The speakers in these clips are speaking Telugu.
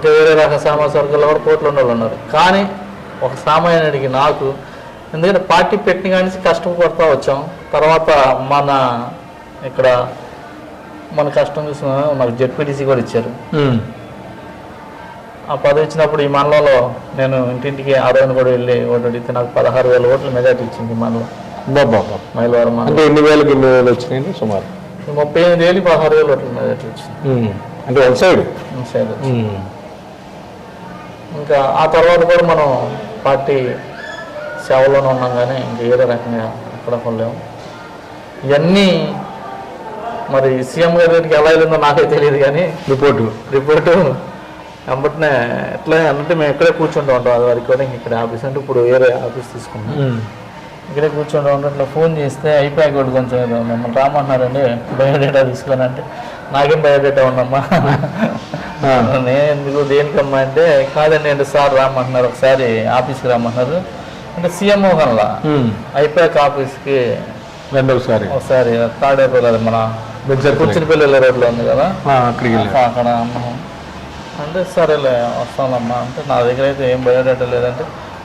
ఇంకా వేరే రకం సామాజిక వర్గాల్లో కూడా కోట్లు ఉన్న వాళ్ళు ఉన్నారు. కానీ ఒక సామాన్యుడికి నాకు, ఎందుకంటే పార్టీ పెట్టిన కానీ కష్టపడుతూ వచ్చాం. తర్వాత ఇక్కడ మన కష్టం చూసిన నాకు జెడ్పీటీసీ కూడా ఇచ్చారు. ఆ పదవి ఇచ్చినప్పుడు ఈ మండలంలో నేను ఇంటింటికి ఆ రోజున కూడా వెళ్ళి ఓటు అడిగితే నాకు 16,000 ఓట్ల మెజార్టీ ఇచ్చింది మండలం. మైలవరం అంటే ఎన్ని వేలు వచ్చినాయి సుమారు? 38,000 16,000 ఓట్ల మెజార్టీ వచ్చింది. అంటే వన్ సైడ్ ఇంకా ఆ తర్వాత కూడా మనం పార్టీ సేవలోనే ఉన్నాం, కానీ ఇంకా ఏదో రకంగా ఎక్కడ కొనలేము. ఇవన్నీ మరి సీఎం గారి దగ్గరికి ఎలా వెళ్ళిందో నాకే తెలియదు, కానీ రిపోర్టు వెంబటనే ఎట్లా అంటే మేము ఇక్కడే కూర్చుంటూ ఉంటాం. అది వరకు కూడా ఇక్కడ ఆఫీస్ అంటే ఇప్పుడు వేరే ఆఫీస్ తీసుకున్నాం, ఇక్కడే కూర్చుంటూ ఉంటాం. ఇట్లా ఫోన్ చేస్తే అయిపోయాక కూడా కొంచెం మిమ్మల్ని రామంటున్నారండి బయోడేటా తీసుకొని, అంటే నాకేం బయోడేటా ఉండమ్మా, నేను ఎందుకు దేనికమ్మా అంటే కాదండి అంటే సార్ రామంటున్నారు, ఒకసారి ఆఫీస్కి రామంటున్నారు అంటే సీఎం మోహన్లా అయిపోయాక ఆఫీస్కి ఒకసారి తాడేపోలేదు మన కూర్చునిపల్లి రోడ్లో ఉంది కదా అక్కడ అమ్మ అంటే సరేలే వస్తానమ్మా అంటే నా దగ్గర అయితే ఏం బయోడేటా లేదంటే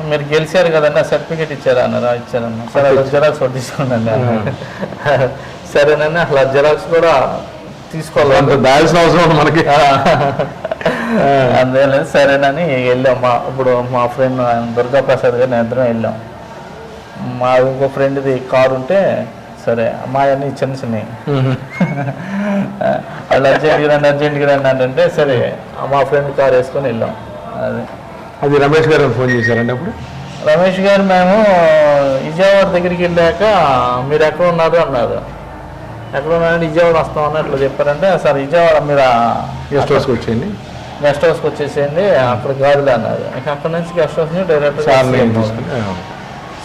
మీరు గెలిచారు కదండి ఆ సర్టిఫికేట్ ఇచ్చారా అన్నారా? ఇచ్చారమ్మా. సరే అలా జిరాక్స్ ఒకటి తీసుకోండి. సరేనండి అసలు జిరాక్స్ కూడా తీసుకోవాలి దాల్సిన అవసరం మనకి. అందువల్ల సరేనని వెళ్ళాం. ఇప్పుడు మా ఫ్రెండ్ దుర్గా ప్రసాద్ గారు నేను ఇద్దరం వెళ్ళాం. మా ఇంకో ఫ్రెండ్ది కారు ఉంటే సరే మా అన్నీ చిన్న చిన్నవి వాళ్ళు అర్జెంట్కి రండి అంటే సరే మా ఫ్రెండ్ కారు వేసుకొని వెళ్ళాం. అది రమేష్ గారు ఫోన్ చేశారండి అప్పుడు? రమేష్ గారు మేము విజయవాడ దగ్గరికి వెళ్ళాక మీరు ఎక్కడ ఉన్నారు అన్నారు. ఎక్కడ ఉన్నారంటే విజయవాడ వస్తామని అట్లా చెప్పారంటే సార్ విజయవాడ మీరు గెస్ట్ హౌస్కి వచ్చేయండి, అక్కడ గాడిలో అన్నారు. అక్కడ నుంచి గెస్ట్ హౌస్ డైరెక్ట్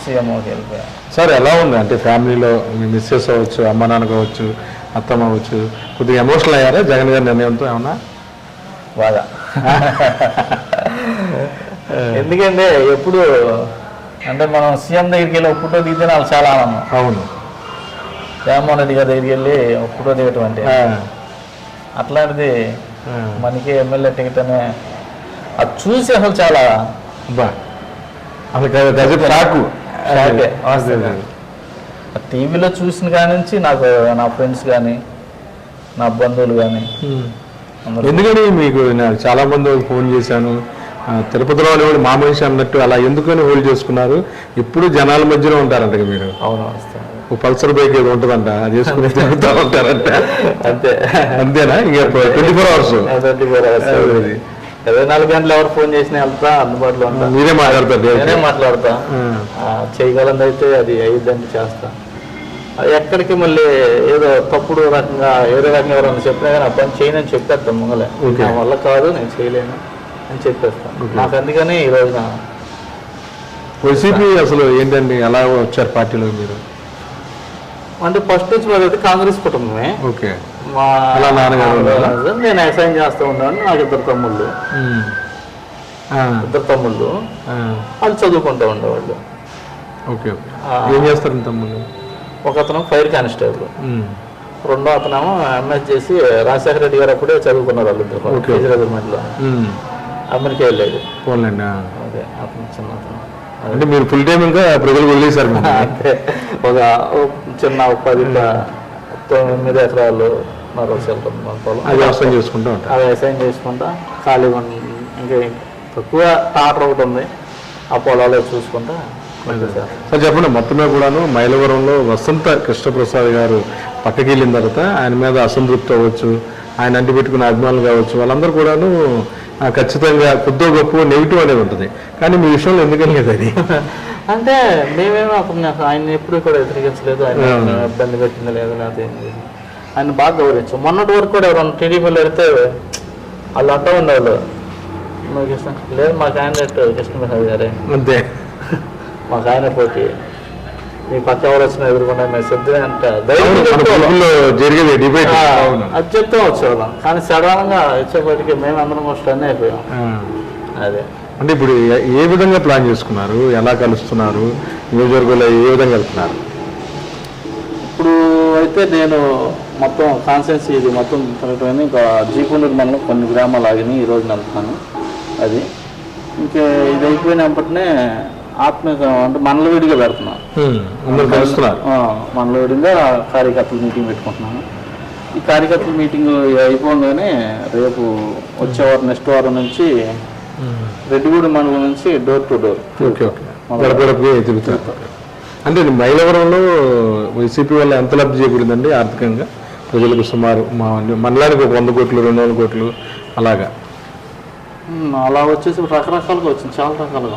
సీఎంఓకి వెళ్ళిపోయా. సార్ ఎలా ఉంది అంటే ఫ్యామిలీలో మీ మిస్సెస్ అవ్వచ్చు, అమ్మ నాన్న కావచ్చు, అత్తమ్మ అవ్వచ్చు, కొద్దిగా ఎమోషనల్ అయ్యారా జగన్ గారి నిర్ణయంతో ఏమన్నా? బాగా ఎందుకంటే ఎప్పుడు అంటే మనం సీఎం దగ్గరికి వెళ్ళి ఫోటో దిగితే నాకు చాలా ఆనందం. అవును, జగన్మోహన్ రెడ్డి గారి దగ్గరికి వెళ్ళి ఫోటో దిగటం అంటే అట్లాంటిది మనకి ఎమ్మెల్యే టికెట్ అనే అది చూసి అసలు చాలా టీవీలో చూసిన కాడి నుంచి నాకు నా ఫ్రెండ్స్ కానీ నా బంధువులు కానీ. ఎందుకని మీకు చాలా మంది ఫోన్ చేశాను, తిరుపతిలో కూడా మా మనిషి అన్నట్టు అలా ఎందుకని హోల్డ్ చేసుకున్నారు? ఇప్పుడు జనాల మధ్యలో ఉంటారంట మీరు. అవును, పల్సర్ బైక్ ఏదో ఉంటుందంట, అది వేసుకుని తిరుగుతూ ఉంటారంట. అంతేనా? ఇంకా 24 hours 24 గంటలు ఎవరు ఫోన్ చేసినా వెళ్తా, అందుబాటులో ఉంటా. నేనే మాట్లాడతా చేయగలంది అయితే అది అయ్యిద్దని చేస్తా. అది ఎక్కడికి మళ్ళీ ఏదో తప్పుడు రకంగా ఏదో రకంగా ఎవరన్నా చెప్పినా కానీ ఆ పని చేయనని చెప్పేస్తాను ముంగలే. నా వల్ల కాదు, నేను చేయలేను అని చెప్పేస్తాను. నాకు అందుకని ఈ రోజున వైసీపీ అసలు ఏంటండి ఎలా వచ్చారు పార్టీలో మీరు? అంటే ఫస్ట్ నుంచి మాది కాంగ్రెస్ కుటుంబమే. ఓకే, మా నాన్నగారు నేను వ్యవసాయం చేస్తూ ఉన్నాను. నాకు ఇద్దరు తమ్ముళ్ళు వాళ్ళు చదువుకుంటూ ఉండేవాళ్ళు. ఓకే, ఏం చేస్తారు తమ్ముళ్ళు? ఒక అతను ఫైర్ కానిస్టేబుల్, రెండో అతనేమో ఎంఎస్ చేసి రాజశేఖర రెడ్డి గారు అప్పుడే చదువుకున్నారు వాళ్ళు ఇద్దరు కేజ్రీవాల్. అమెరికా వెళ్ళేది. అదే అతను చిన్న అతను. అంటే మీరు ఫుల్ టైం ఇంకా ప్రజలు వదిలేశారు? అంటే ఒక చిన్న 10-9 ఎకరాలు వ్యవసాయం చేసుకుంటా ఖాళీగా ఇంకా తక్కువ టాటర్ ఒకటి ఉంది, ఆ పొలాలు చూసుకుంటా. సార్ చెప్పండి, మొత్తమే కూడాను మైలవరంలో వసంత కృష్ణప్రసాద్ గారు పక్కకి వెళ్ళిన తర్వాత ఆయన మీద అసంతృప్తి అవ్వచ్చు, ఆయన అంటి పెట్టుకున్న అభిమానులు కావచ్చు, వాళ్ళందరూ కూడాను ఖచ్చితంగా కొద్దో గొప్ప నెగిటివ్ అనేది ఉంటుంది. కానీ మీ విషయంలో ఎందుకని కదా అది? అంటే మేమేమో ఆయన ఎప్పుడు కూడా వ్యతిరేకించలేదు, ఆయన ఇబ్బంది పెట్టింది లేదు, లేకపోతే ఆయన బాగా గౌరవించాం. మొన్నటి వరకు కూడా ఎవరన్నా టీడీపీలో వెళ్తే వాళ్ళు అంటూ ఉండేవాళ్ళు, లేదు మా క్యాండిడేట్ కృష్ణప్రసాద్ గారే, అంతే మాకు ఆయన పోటీ, మీ పక్క ఎవరు వచ్చినా ఎదుర్కొన్నా మేము సిద్ధమే అంటే జరిగేది డిబేట్ అది చెప్తే వచ్చేవాళ్ళం. కానీ సడన్గా వచ్చేప్పటికి మేము అందరం స్టన్ అయిపోయాం. అదే అంటే ఇప్పుడు ఏ విధంగా ప్లాన్ చేసుకున్నారు, ఎలా కలుస్తున్నారు, నియోజకవర్గంలో ఏ విధంగా వెళ్తున్నారు? ఇప్పుడు అయితే నేను మొత్తం కాన్స్టెన్సీ ఇది మొత్తం తిరగటం, ఇంకా జీకొండూరు మండలం కొన్ని గ్రామాలు ఆగినాయి. ఈరోజు వెళ్తున్నాను. అది ఇంకా ఇది అయిపోయినప్పటినే ఆత్మీయ అంటే మనలవిడిగా పెడుతున్నాను. అందరూ కలుస్తున్నారు. మనలవిడిగా కార్యకర్తల మీటింగ్ పెట్టుకుంటున్నాను. ఈ కార్యకర్తల మీటింగ్ అయిపోగానే రేపు వచ్చే వారం నెక్స్ట్ వారం నుంచి రెడ్డిగూడెం మండలం నుంచి door to door. Okay okay, గడపగడపగా తిరుగుతారు. అంటే మైలవరంలో వైసీపీ వల్ల ఎంత లబ్ధి చేకూరిందండి ఆర్థికంగా ప్రజలకు? సుమారు మా మండలానికి ఒక 100 కోట్లు 200 కోట్లు అలాగా అలా వచ్చేసి రకరకాలుగా వచ్చింది, చాలా రకాలుగా.